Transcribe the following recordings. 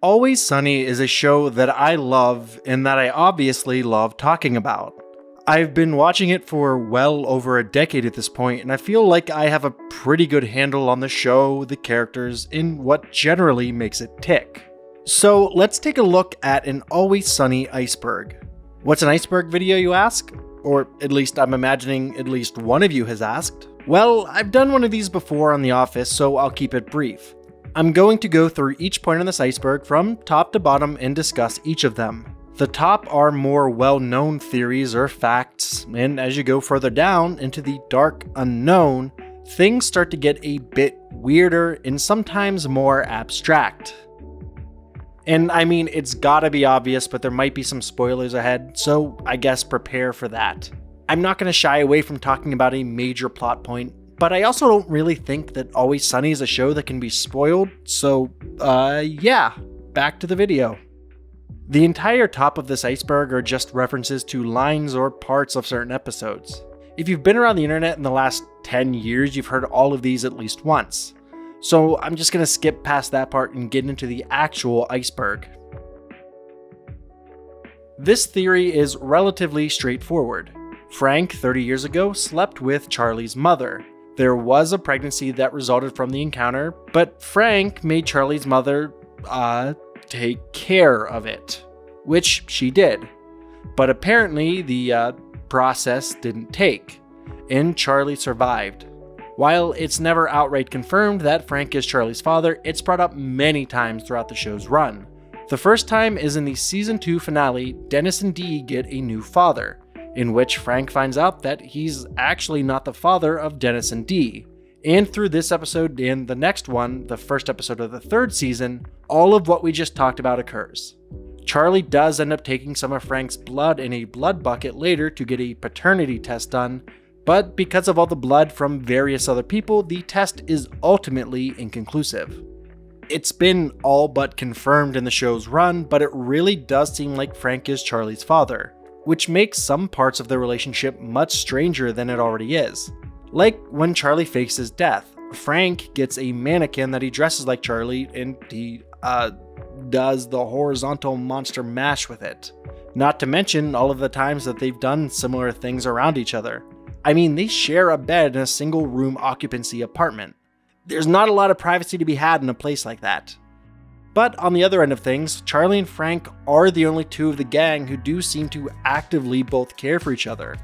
Always Sunny is a show that I love and that I obviously love talking about. I've been watching it for well over a decade at this point, and I feel like I have a pretty good handle on the show, the characters, and what generally makes it tick. So let's take a look at an Always Sunny iceberg. What's an iceberg video, you ask? Or at least I'm imagining at least one of you has asked. Well, I've done one of these before on The Office, so I'll keep it brief. I'm going to go through each point on this iceberg from top to bottom and discuss each of them. The top are more well-known theories or facts, and as you go further down into the dark unknown, things start to get a bit weirder and sometimes more abstract. And I mean, it's gotta be obvious, but there might be some spoilers ahead, so I guess prepare for that. I'm not gonna shy away from talking about a major plot point, but I also don't really think that Always Sunny is a show that can be spoiled, so yeah, back to the video. The entire top of this iceberg are just references to lines or parts of certain episodes. If you've been around the internet in the last 10 years, you've heard all of these at least once. So I'm just gonna skip past that part and get into the actual iceberg. This theory is relatively straightforward. Frank, 30 years ago, slept with Charlie's mother. There was a pregnancy that resulted from the encounter, but Frank made Charlie's mother, take care of it, which she did. But apparently the process didn't take, and Charlie survived. While it's never outright confirmed that Frank is Charlie's father, it's brought up many times throughout the show's run. The first time is in the season 2 finale, Dennis and Dee get a new father, in which Frank finds out that he's actually not the father of Dennis and Dee. And through this episode and the next one, the first episode of the 3rd season, all of what we just talked about occurs. Charlie does end up taking some of Frank's blood in a blood bucket later to get a paternity test done, but because of all the blood from various other people, the test is ultimately inconclusive. It's been all but confirmed in the show's run, but it really does seem like Frank is Charlie's father, which makes some parts of their relationship much stranger than it already is. Like when Charlie fakes his death, Frank gets a mannequin that he dresses like Charlie and he does the horizontal monster mash with it. Not to mention all of the times that they've done similar things around each other. I mean, they share a bed in a single room occupancy apartment. There's not a lot of privacy to be had in a place like that. But on the other end of things, Charlie and Frank are the only two of the gang who do seem to actively both care for each other.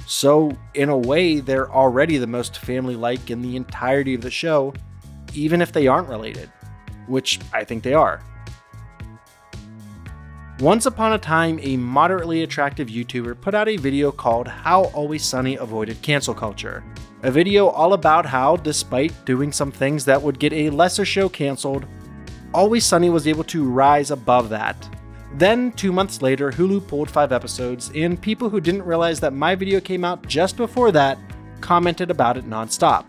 So in a way, they're already the most family-like in the entirety of the show, even if they aren't related, which I think they are. Once upon a time, a moderately attractive YouTuber put out a video called How Always Sunny Avoided Cancel Culture. A video all about how, despite doing some things that would get a lesser show canceled, Always Sunny was able to rise above that. Then, 2 months later, Hulu pulled 5 episodes, and people who didn't realize that my video came out just before that commented about it nonstop.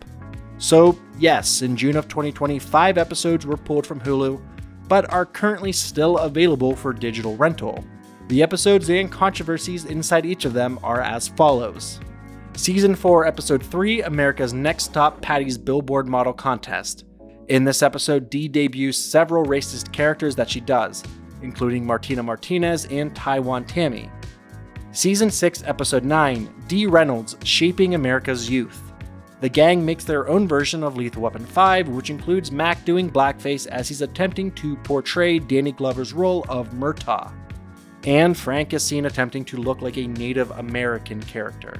So yes, in June of 2020, 5 episodes were pulled from Hulu, but are currently still available for digital rental. The episodes and controversies inside each of them are as follows. Season 4, Episode 3, America's Next Top Patty's Billboard Model Contest. In this episode, Dee debuts several racist characters that she does, including Martina Martinez and Taiwan Tammy. Season 6, Episode 9, Dee Reynolds, Shaping America's Youth. The gang makes their own version of Lethal Weapon 5, which includes Mac doing blackface as he's attempting to portray Danny Glover's role of Murtaugh. And Frank is seen attempting to look like a Native American character.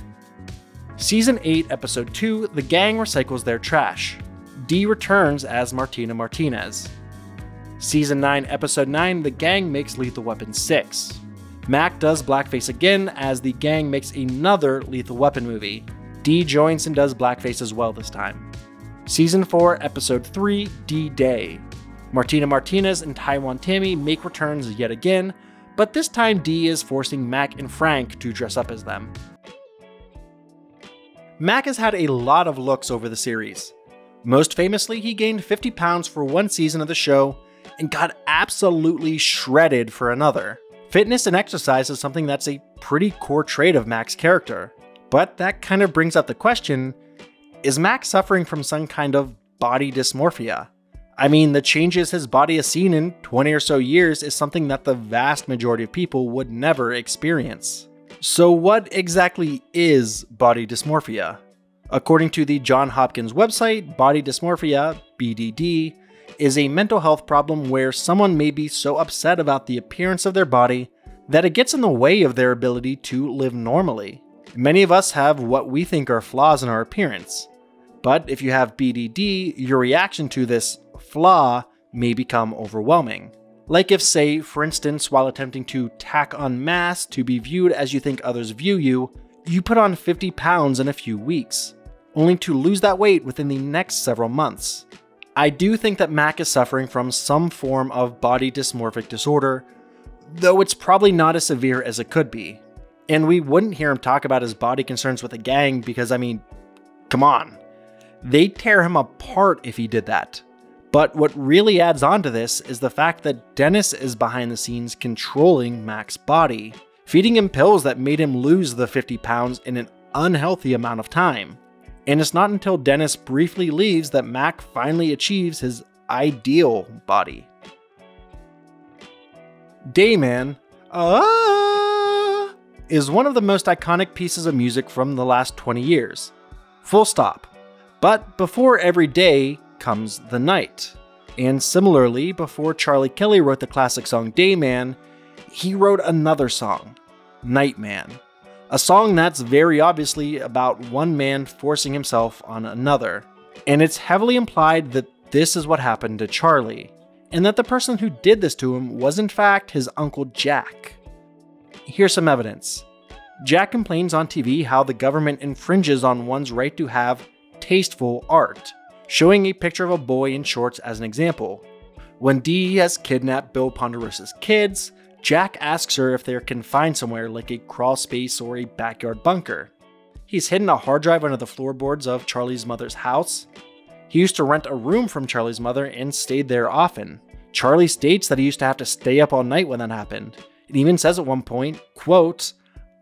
Season 8, Episode 2, the gang recycles their trash. Dee returns as Martina Martinez. Season 9, Episode 9, the gang makes Lethal Weapon 6. Mac does blackface again as the gang makes another Lethal Weapon movie. Dee joins and does blackface as well this time. Season 4, Episode 3, D-Day. Martina Martinez and Taiwan Tammy make returns yet again, but this time Dee is forcing Mac and Frank to dress up as them. Mac has had a lot of looks over the series. Most famously, he gained 50 pounds for one season of the show and got absolutely shredded for another. Fitness and exercise is something that's a pretty core trait of Mac's character. But that kind of brings up the question, is Mac suffering from some kind of body dysmorphia? I mean, the changes his body has seen in 20 or so years is something that the vast majority of people would never experience. So what exactly is body dysmorphia? According to the Johns Hopkins website, body dysmorphia, BDD, is a mental health problem where someone may be so upset about the appearance of their body that it gets in the way of their ability to live normally. Many of us have what we think are flaws in our appearance. But if you have BDD, your reaction to this flaw may become overwhelming. Like if, say, for instance, while attempting to tack on mass to be viewed as you think others view you, you put on 50 pounds in a few weeks, only to lose that weight within the next several months. I do think that Mac is suffering from some form of body dysmorphic disorder, though it's probably not as severe as it could be. And we wouldn't hear him talk about his body concerns with a gang because, I mean, come on. They'd tear him apart if he did that. But what really adds on to this is the fact that Dennis is behind the scenes controlling Mac's body, feeding him pills that made him lose the 50 pounds in an unhealthy amount of time. And it's not until Dennis briefly leaves that Mac finally achieves his ideal body. Dayman is one of the most iconic pieces of music from the last 20 years. Full stop. But before every day comes the night. And similarly, before Charlie Kelly wrote the classic song Dayman, he wrote another song, Nightman. A song that's very obviously about one man forcing himself on another. And it's heavily implied that this is what happened to Charlie, and that the person who did this to him was in fact his Uncle Jack. Here's some evidence. Jack complains on TV how the government infringes on one's right to have tasteful art, showing a picture of a boy in shorts as an example. When Dee has kidnapped Bill Ponderosa's kids, Jack asks her if they're confined somewhere like a crawl space or a backyard bunker. He's hidden a hard drive under the floorboards of Charlie's mother's house. He used to rent a room from Charlie's mother and stayed there often. Charlie states that he used to have to stay up all night when that happened. It even says at one point, quote,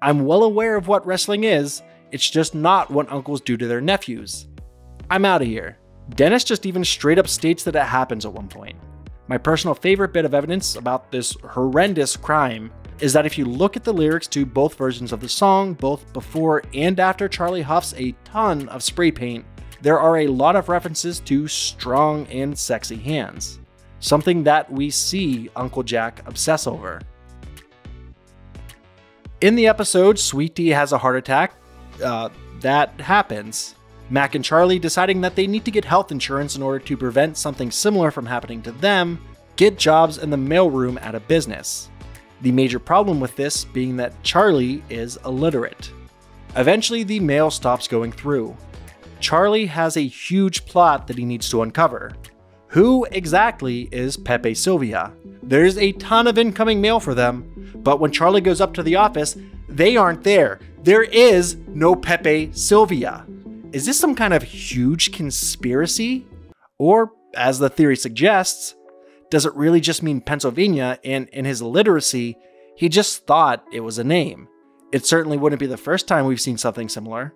"I'm well aware of what wrestling is, it's just not what uncles do to their nephews. I'm out of here." Dennis just even straight up states that it happens at one point. My personal favorite bit of evidence about this horrendous crime is that if you look at the lyrics to both versions of the song, both before and after Charlie huffs a ton of spray paint, there are a lot of references to strong and sexy hands, something that we see Uncle Jack obsess over. In the episode, Sweet Dee has a heart attack. That happens. Mac and Charlie, deciding that they need to get health insurance in order to prevent something similar from happening to them, get jobs in the mailroom at a business. The major problem with this being that Charlie is illiterate. Eventually, the mail stops going through. Charlie has a huge plot that he needs to uncover. Who exactly is Pepe Sylvia? There's a ton of incoming mail for them, but when Charlie goes up to the office, they aren't there. There is no Pepe Sylvia. Is this some kind of huge conspiracy? Or, as the theory suggests, does it really just mean Pennsylvania, and in his illiteracy, he just thought it was a name? It certainly wouldn't be the first time we've seen something similar.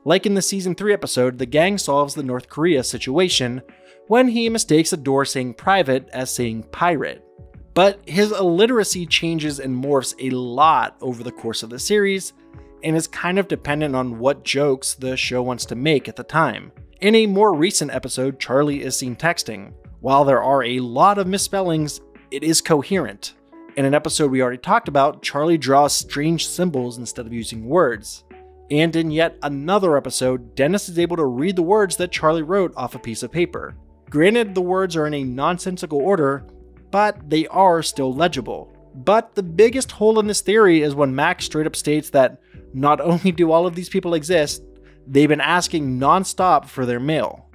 Like in the Season 3 episode, the gang solves the North Korea situation when he mistakes a door saying private as saying pirate. But his illiteracy changes and morphs a lot over the course of the series, and is kind of dependent on what jokes the show wants to make at the time. In a more recent episode, Charlie is seen texting. While there are a lot of misspellings, it is coherent. In an episode we already talked about, Charlie draws strange symbols instead of using words. And in yet another episode, Dennis is able to read the words that Charlie wrote off a piece of paper. Granted, the words are in a nonsensical order, but they are still legible. But the biggest hole in this theory is when Mac straight up states that not only do all of these people exist, they've been asking non-stop for their mail.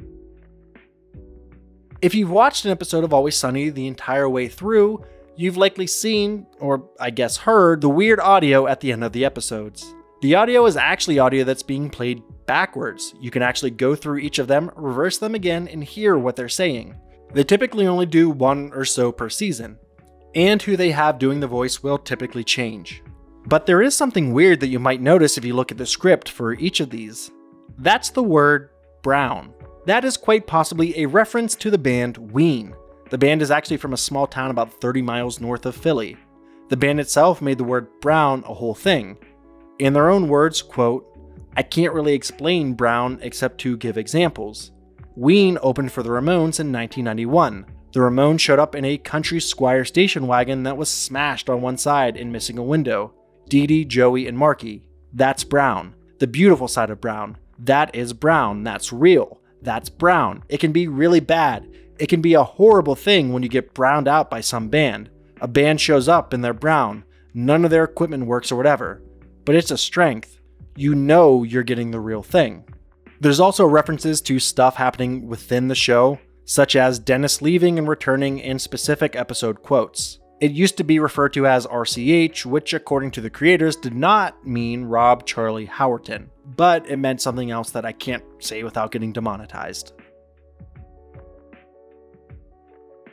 If you've watched an episode of Always Sunny the entire way through, you've likely seen, or I guess heard, the weird audio at the end of the episodes. The audio is actually audio that's being played backwards. You can actually go through each of them, reverse them again, and hear what they're saying. They typically only do one or so per season, and who they have doing the voice will typically change. But there is something weird that you might notice if you look at the script for each of these. That's the word brown. That is quite possibly a reference to the band Ween. The band is actually from a small town about 30 miles north of Philly. The band itself made the word brown a whole thing. In their own words, quote, "I can't really explain brown except to give examples." Ween opened for the Ramones in 1991. The Ramones showed up in a Country Squire station wagon that was smashed on one side and missing a window. Dee Dee, Joey, and Marky. That's brown. The beautiful side of brown. That is brown. That's real. That's brown. It can be really bad. It can be a horrible thing when you get browned out by some band. A band shows up and they're brown. None of their equipment works or whatever. But it's a strength. You know you're getting the real thing. There's also references to stuff happening within the show, such as Dennis leaving and returning in specific episode quotes. It used to be referred to as RCH, which according to the creators did not mean Rob Charlie Howerton, but it meant something else that I can't say without getting demonetized.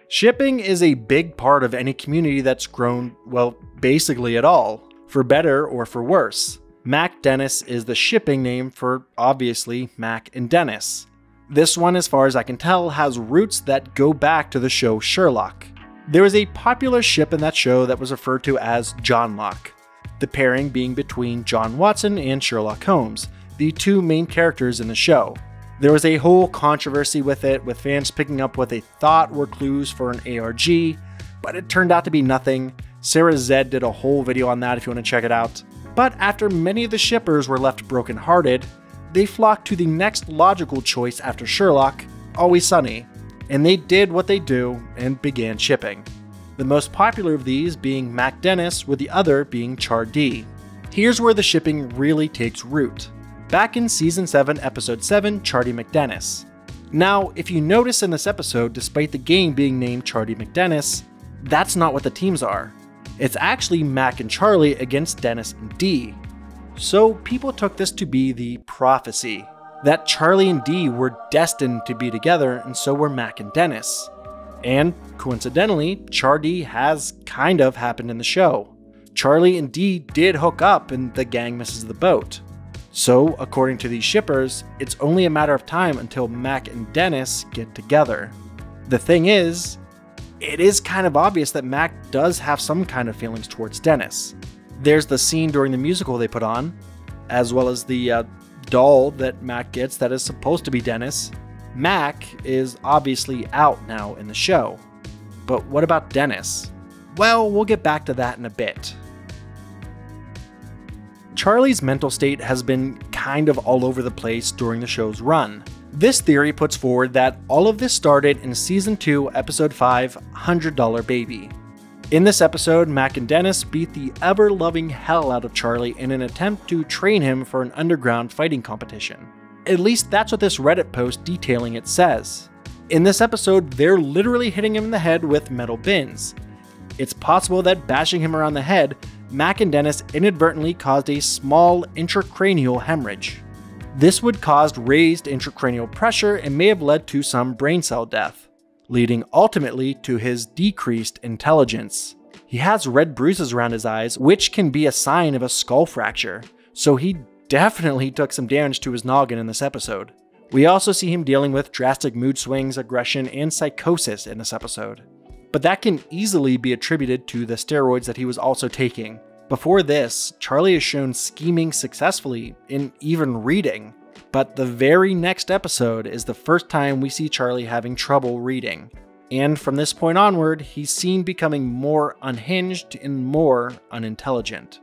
Shipping is a big part of any community that's grown, well, basically at all, for better or for worse. Mac Dennis is the shipping name for, obviously, Mac and Dennis. This one, as far as I can tell, has roots that go back to the show Sherlock. There was a popular ship in that show that was referred to as Johnlock, the pairing being between John Watson and Sherlock Holmes, the two main characters in the show. There was a whole controversy with it, with fans picking up what they thought were clues for an ARG, but it turned out to be nothing. Sarah Zed did a whole video on that if you want to check it out. But after many of the shippers were left brokenhearted, they flocked to the next logical choice after Sherlock, Always Sunny, and they did what they do and began shipping. The most popular of these being Mac Dennis, with the other being Char D. Here's where the shipping really takes root. Back in Season 7, Episode 7, Charlie McDennis. Now, if you notice in this episode, despite the game being named Charlie McDennis, that's not what the teams are. It's actually Mac and Charlie against Dennis and Dee. So people took this to be the prophecy, that Charlie and Dee were destined to be together, and so were Mac and Dennis. And coincidentally, Char D has kind of happened in the show. Charlie and Dee did hook up and the gang misses the boat. So, according to these shippers, it's only a matter of time until Mac and Dennis get together. The thing is, it is kind of obvious that Mac does have some kind of feelings towards Dennis. There's the scene during the musical they put on, as well as the doll that Mac gets that is supposed to be Dennis. Mac is obviously out now in the show. But what about Dennis? Well, we'll get back to that in a bit. Charlie's mental state has been kind of all over the place during the show's run. This theory puts forward that all of this started in Season 2, Episode 5, $100 Baby. In this episode, Mac and Dennis beat the ever-loving hell out of Charlie in an attempt to train him for an underground fighting competition. At least that's what this Reddit post detailing it says. In this episode, they're literally hitting him in the head with metal bins. It's possible that bashing him around the head, Mac and Dennis inadvertently caused a small intracranial hemorrhage. This would cause raised intracranial pressure and may have led to some brain cell death, leading ultimately to his decreased intelligence. He has red bruises around his eyes, which can be a sign of a skull fracture, so he definitely took some damage to his noggin in this episode. We also see him dealing with drastic mood swings, aggression, and psychosis in this episode. But that can easily be attributed to the steroids that he was also taking. Before this, Charlie is shown scheming successfully in even reading, but the very next episode is the first time we see Charlie having trouble reading. And from this point onward, he's seen becoming more unhinged and more unintelligent.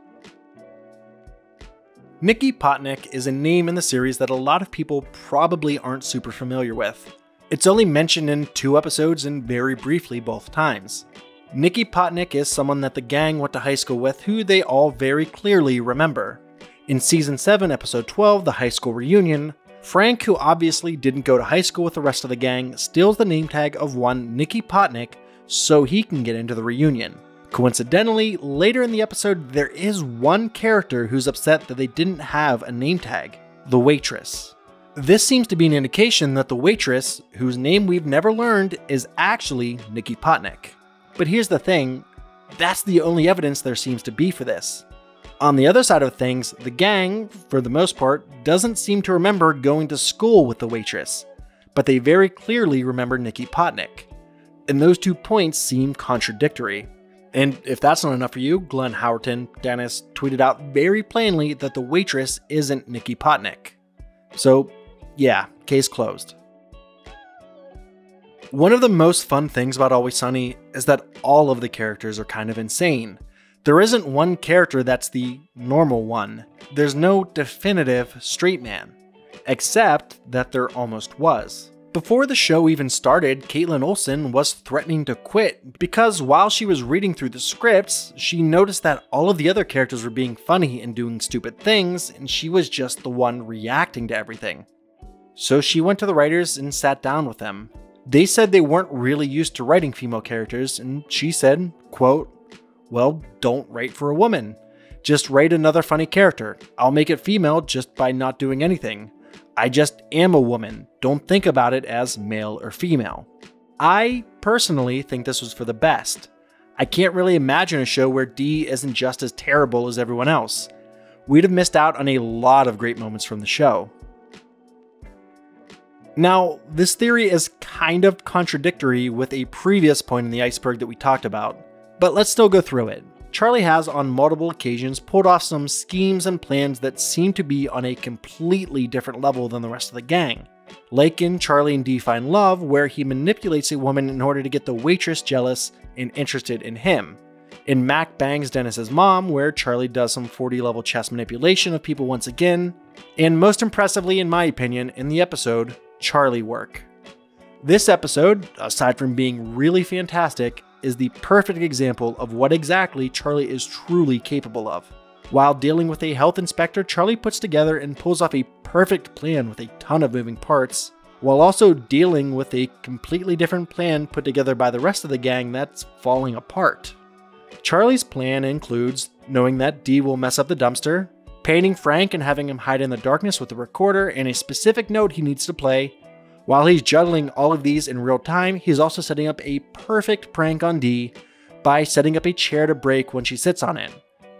Nikki Potnick is a name in the series that a lot of people probably aren't super familiar with. It's only mentioned in 2 episodes and very briefly both times. Nikki Potnick is someone that the gang went to high school with who they all very clearly remember. In Season 7, Episode 12, The High School Reunion, Frank, who obviously didn't go to high school with the rest of the gang, steals the name tag of one Nikki Potnick so he can get into the reunion. Coincidentally, later in the episode, there is one character who's upset that they didn't have a name tag, the waitress. This seems to be an indication that the waitress, whose name we've never learned, is actually Nikki Potnick. But here's the thing, that's the only evidence there seems to be for this. On the other side of things, the gang, for the most part, doesn't seem to remember going to school with the waitress. but they very clearly remember Nikki Potnick. And those 2 points seem contradictory. And if that's not enough for you, Glenn Howerton, Dennis, tweeted out very plainly that the waitress isn't Nikki Potnick. So yeah, case closed. One of the most fun things about Always Sunny is that all of the characters are kind of insane. There isn't one character that's the normal one. There's no definitive straight man, except that there almost was. Before the show even started, Kaitlin Olson was threatening to quit because while she was reading through the scripts, she noticed that all of the other characters were being funny and doing stupid things, and she was just the one reacting to everything. So she went to the writers and sat down with them. They said they weren't really used to writing female characters, and she said, quote, "Well, don't write for a woman. Just write another funny character. I'll make it female just by not doing anything. I just am a woman. Don't think about it as male or female." I personally think this was for the best. I can't really imagine a show where Dee isn't just as terrible as everyone else. We'd have missed out on a lot of great moments from the show. Now, this theory is kind of contradictory with a previous point in the iceberg that we talked about, but let's still go through it. Charlie has on multiple occasions pulled off some schemes and plans that seem to be on a completely different level than the rest of the gang. Like in Charlie and Dee Find Love, where he manipulates a woman in order to get the waitress jealous and interested in him. In Mac Bangs Dennis's Mom, where Charlie does some 40 level chess manipulation of people once again. And most impressively, in my opinion, in the episode, Charlie Work. This episode, aside from being really fantastic, is the perfect example of what exactly Charlie is truly capable of. While dealing with a health inspector, Charlie puts together and pulls off a perfect plan with a ton of moving parts, while also dealing with a completely different plan put together by the rest of the gang that's falling apart. Charlie's plan includes knowing that Dee will mess up the dumpster, painting Frank and having him hide in the darkness with a recorder and a specific note he needs to play. While he's juggling all of these in real time, he's also setting up a perfect prank on Dee by setting up a chair to break when she sits on it,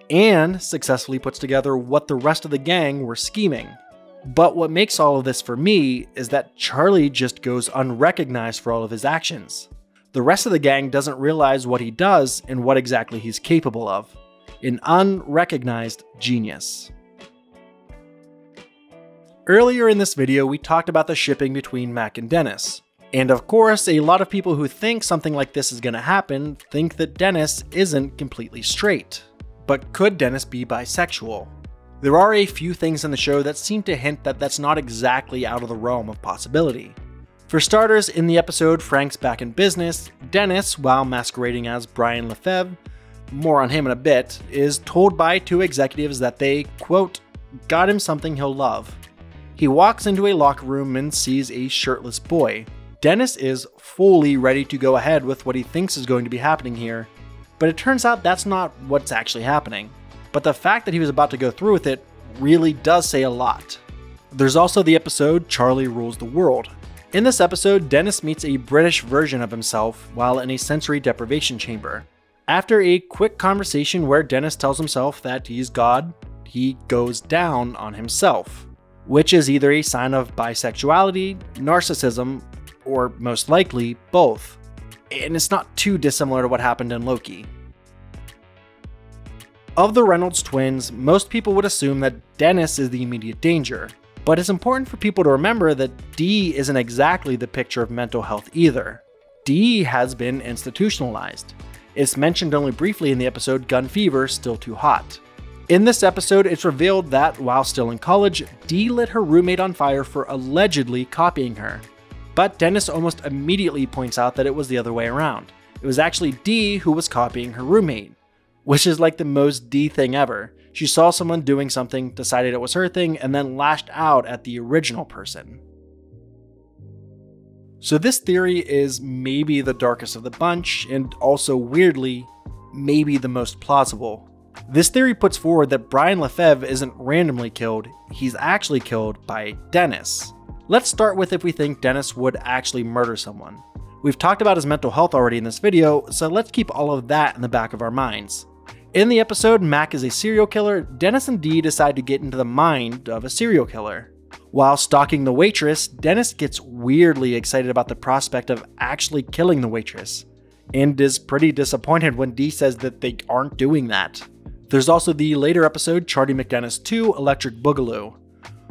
and successfully puts together what the rest of the gang were scheming. But what makes all of this for me is that Charlie just goes unrecognized for all of his actions. The rest of the gang doesn't realize what he does and what exactly he's capable of. An unrecognized genius. Earlier in this video, we talked about the shipping between Mac and Dennis. And of course, a lot of people who think something like this is going to happen think that Dennis isn't completely straight. But could Dennis be bisexual? There are a few things in the show that seem to hint that that's not exactly out of the realm of possibility. For starters, in the episode Frank's Back in Business, Dennis, while masquerading as Brian Lefebvre, more on him in a bit, is told by 2 executives that they, quote, got him something he'll love. He walks into a locker room and sees a shirtless boy. Dennis is fully ready to go ahead with what he thinks is going to be happening here, but it turns out that's not what's actually happening. But the fact that he was about to go through with it really does say a lot. There's also the episode Charlie Rules the World. In this episode, Dennis meets a British version of himself while in a sensory deprivation chamber. After a quick conversation where Dennis tells himself that he's God, he goes down on himself, which is either a sign of bisexuality, narcissism, or most likely both. And it's not too dissimilar to what happened in Loki. Of the Reynolds twins, most people would assume that Dennis is the immediate danger, but it's important for people to remember that Dee isn't exactly the picture of mental health either. Dee has been institutionalized. It's mentioned only briefly in the episode Gun Fever, Still Too Hot. In this episode, it's revealed that, while still in college, Dee lit her roommate on fire for allegedly copying her. But Dennis almost immediately points out that it was the other way around. It was actually Dee who was copying her roommate, which is like the most Dee thing ever. She saw someone doing something, decided it was her thing, and then lashed out at the original person. So this theory is maybe the darkest of the bunch, and also weirdly, maybe the most plausible. This theory puts forward that Brian Lefebvre isn't randomly killed, he's actually killed by Dennis. Let's start with if we think Dennis would actually murder someone. We've talked about his mental health already in this video, so let's keep all of that in the back of our minds. In the episode Mac is a serial killer, Dennis and Dee decide to get into the mind of a serial killer. While stalking the waitress, Dennis gets weirdly excited about the prospect of actually killing the waitress, and is pretty disappointed when Dee says that they aren't doing that. There's also the later episode Charlie McDennis 2 Electric Boogaloo,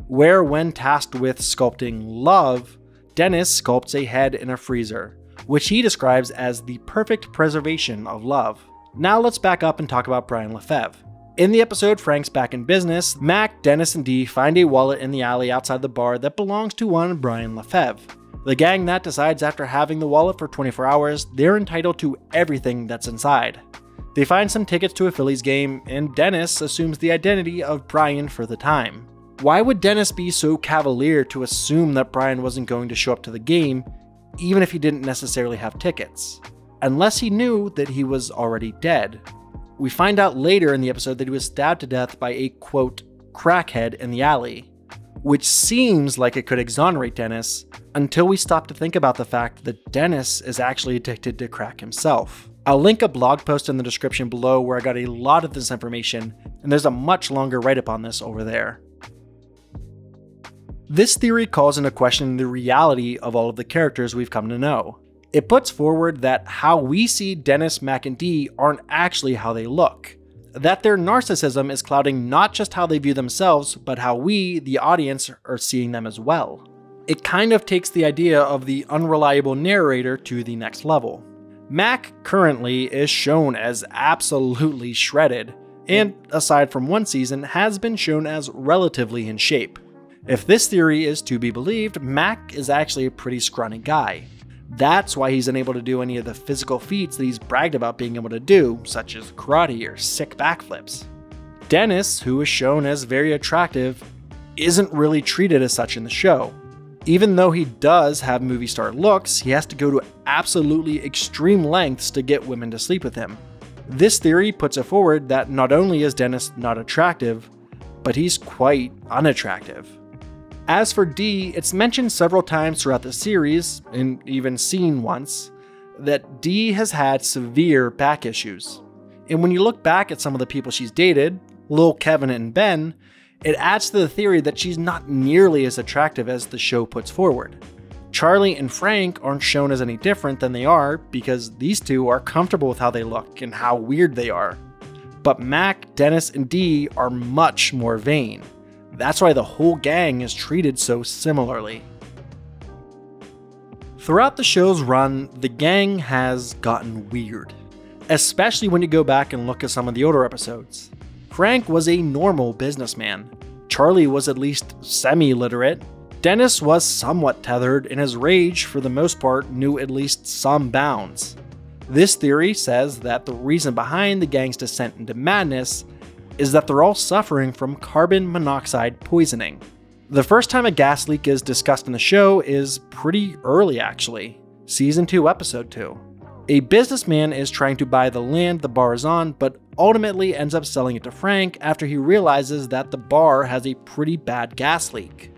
where when tasked with sculpting love, Dennis sculpts a head in a freezer, which he describes as the perfect preservation of love. Now let's back up and talk about Brian Lefebvre. In the episode Frank's Back in Business, Mac, Dennis, and Dee find a wallet in the alley outside the bar that belongs to one Brian Lefebvre. The gang that decides after having the wallet for 24 hours, they're entitled to everything that's inside. They find some tickets to a Phillies game, and Dennis assumes the identity of Brian for the time. Why would Dennis be so cavalier to assume that Brian wasn't going to show up to the game, even if he didn't necessarily have tickets? Unless he knew that he was already dead. We find out later in the episode that he was stabbed to death by a, quote, crackhead in the alley, which seems like it could exonerate Dennis, until we stop to think about the fact that Dennis is actually addicted to crack himself. I'll link a blog post in the description below where I got a lot of this information, and there's a much longer write-up on this over there. This theory calls into question the reality of all of the characters we've come to know. It puts forward that how we see Dennis, Mac, and Dee aren't actually how they look. That their narcissism is clouding not just how they view themselves, but how we, the audience, are seeing them as well. It kind of takes the idea of the unreliable narrator to the next level. Mac currently is shown as absolutely shredded, and aside from one season, has been shown as relatively in shape. If this theory is to be believed, Mac is actually a pretty scrawny guy. That's why he's unable to do any of the physical feats that he's bragged about being able to do, such as karate or sick backflips. Dennis, who is shown as very attractive, isn't really treated as such in the show. Even though he does have movie star looks, he has to go to absolutely extreme lengths to get women to sleep with him. This theory puts it forward that not only is Dennis not attractive, but he's quite unattractive. As for Dee, it's mentioned several times throughout the series, and even seen once, that Dee has had severe back issues. And when you look back at some of the people she's dated, Lil Kevin and Ben, it adds to the theory that she's not nearly as attractive as the show puts forward. Charlie and Frank aren't shown as any different than they are because these two are comfortable with how they look and how weird they are. But Mac, Dennis, and Dee are much more vain. That's why the whole gang is treated so similarly. Throughout the show's run, the gang has gotten weird, especially when you go back and look at some of the older episodes. Frank was a normal businessman. Charlie was at least semi-literate. Dennis was somewhat tethered, and his rage, for the most part, knew at least some bounds. This theory says that the reason behind the gang's descent into madness is that they're all suffering from carbon monoxide poisoning. The first time a gas leak is discussed in the show is pretty early actually, Season 2, Episode 2. A businessman is trying to buy the land the bar is on, but ultimately ends up selling it to Frank after he realizes that the bar has a pretty bad gas leak.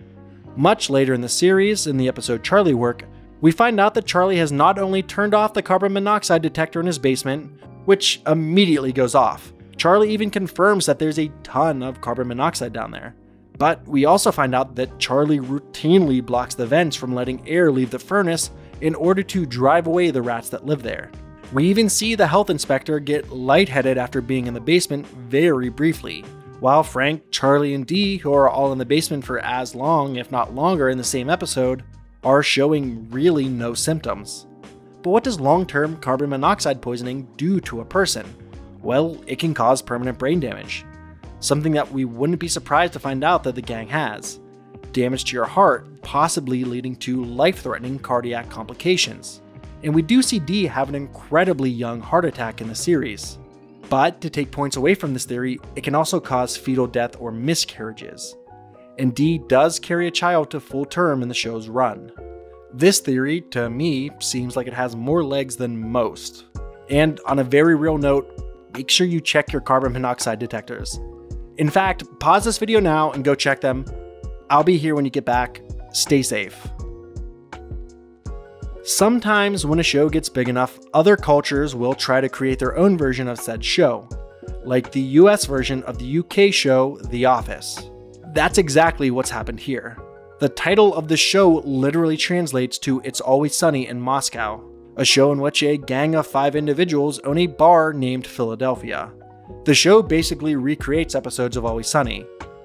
Much later in the series, in the episode Charlie Work, we find out that Charlie has not only turned off the carbon monoxide detector in his basement, which immediately goes off. Charlie even confirms that there's a ton of carbon monoxide down there. But we also find out that Charlie routinely blocks the vents from letting air leave the furnace in order to drive away the rats that live there. We even see the health inspector get lightheaded after being in the basement very briefly, while Frank, Charlie, and Dee, who are all in the basement for as long, if not longer, in the same episode, are showing really no symptoms. But what does long-term carbon monoxide poisoning do to a person? Well, it can cause permanent brain damage. Something that we wouldn't be surprised to find out that the gang has. Damage to your heart, possibly leading to life-threatening cardiac complications. And we do see Dee have an incredibly young heart attack in the series. But to take points away from this theory, it can also cause fetal death or miscarriages. And Dee does carry a child to full term in the show's run. This theory, to me, seems like it has more legs than most. And on a very real note, make sure you check your carbon monoxide detectors. In fact, pause this video now and go check them. I'll be here when you get back. Stay safe. Sometimes when a show gets big enough, other cultures will try to create their own version of said show, like the US version of the UK show The Office. That's exactly what's happened here. The title of the show literally translates to It's Always Sunny in Moscow, a show in which a gang of 5 individuals own a bar named Philadelphia. The show basically recreates episodes of Always Sunny,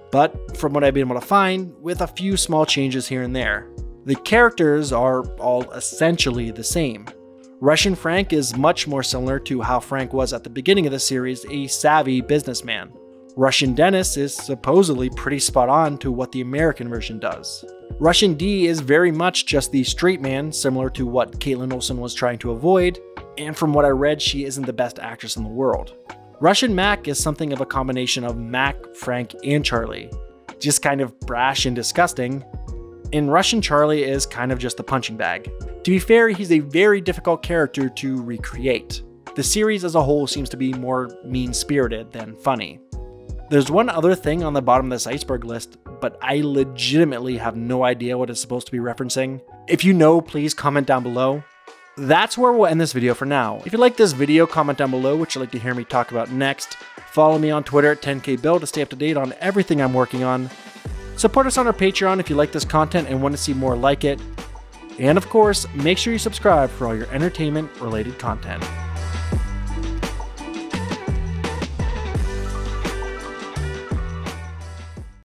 but from what I've been able to find, with a few small changes here and there. The characters are all essentially the same. Russian Frank is much more similar to how Frank was at the beginning of the series, a savvy businessman. Russian Dennis is supposedly pretty spot on to what the American version does. Russian D is very much just the straight man, similar to what Kaitlin Olson was trying to avoid, and from what I read, she isn't the best actress in the world. Russian Mac is something of a combination of Mac, Frank, and Charlie. Just kind of brash and disgusting. And Russian Charlie is kind of just a punching bag. To be fair, he's a very difficult character to recreate. The series as a whole seems to be more mean-spirited than funny. There's one other thing on the bottom of this iceberg list, but I legitimately have no idea what it's supposed to be referencing. If you know, please comment down below. That's where we'll end this video for now. If you like this video, comment down below what you'd like to hear me talk about next. Follow me on Twitter at 10kbill to stay up to date on everything I'm working on. Support us on our Patreon if you like this content and want to see more like it. And of course, make sure you subscribe for all your entertainment-related content.